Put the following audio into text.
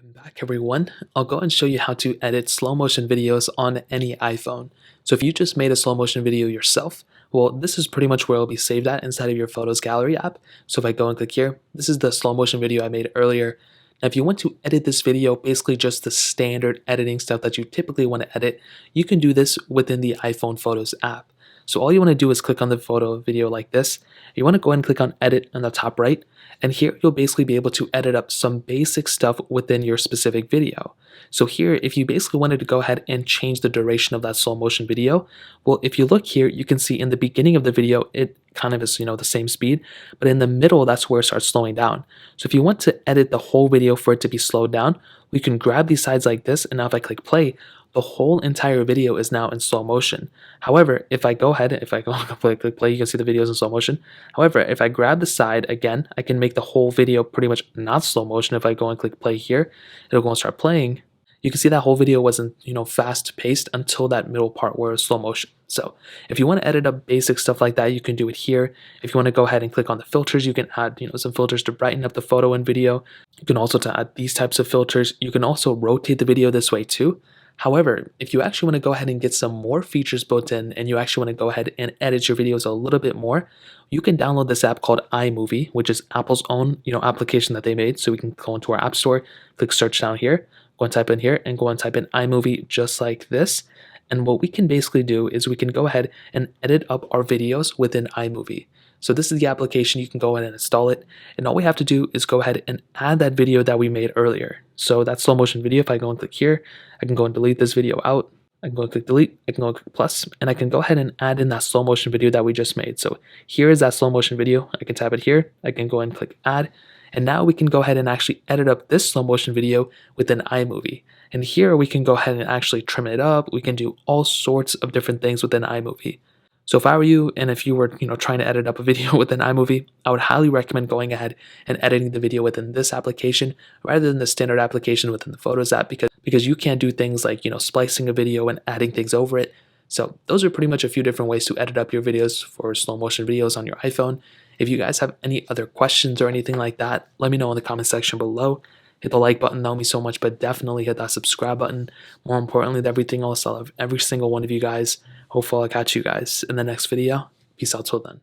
Welcome back everyone. I'll go and show you how to edit slow motion videos on any iPhone. So if you just made a slow motion video yourself, well, this is pretty much where it'll be saved at inside of your Photos Gallery app. So if I go and click here, this is the slow motion video I made earlier. Now if you want to edit this video, basically just the standard editing stuff that you typically want to edit, you can do this within the iPhone Photos app. So all you want to do is click on the photo video like this. You want to go ahead and click on edit on the top right. And here you'll basically be able to edit up some basic stuff within your specific video. So here, if you basically wanted to go ahead and change the duration of that slow motion video, well, if you look here, you can see in the beginning of the video, it kind of is, the same speed, but in the middle, that's where it starts slowing down. So if you want to edit the whole video for it to be slowed down, we can grab these sides like this. And now if I click play, the whole entire video is now in slow motion. However, if I go ahead, if I go click play, you can see the videos in slow motion. However, if I grab the side again, I can make the whole video pretty much not slow motion. If I go and click play here, it'll go and start playing. You can see that whole video wasn't, fast paced until that middle part where it's slow motion. So if you want to edit up basic stuff like that, you can do it here. If you want to go ahead and click on the filters, you can add, some filters to brighten up the photo and video. You can also add these types of filters. You can also rotate the video this way too. However, if you actually want to go ahead and get some more features built in and you actually want to go ahead and edit your videos a little bit more, you can download this app called iMovie, which is Apple's own, application that they made. So we can go into our app store, click search down here, go and type in here and go and type in iMovie just like this. And what we can basically do is we can go ahead and edit up our videos within iMovie. So this is the application. You can go ahead and install it. And all we have to do is go ahead and add that video that we made earlier. So that slow motion video, if I go and click here, I can go and delete this video out. I can go and click delete, I can go and click plus, and I can go ahead and add in that slow motion video that we just made. So here is that slow motion video. I can tap it here. I can go and click add. And now we can go ahead and actually edit up this slow motion video within iMovie. And here we can go ahead and actually trim it up. We can do all sorts of different things within iMovie. So if I were you, and if you were, trying to edit up a video within iMovie, I would highly recommend going ahead and editing the video within this application rather than the standard application within the Photos app because you can't do things like, splicing a video and adding things over it. So those are pretty much a few different ways to edit up your videos for slow motion videos on your iPhone. If you guys have any other questions or anything like that, let me know in the comment section below. Hit the like button, that would mean so much, but definitely hit that subscribe button. More importantly than everything else, I love every single one of you guys. Hopefully I'll catch you guys in the next video. Peace out till then.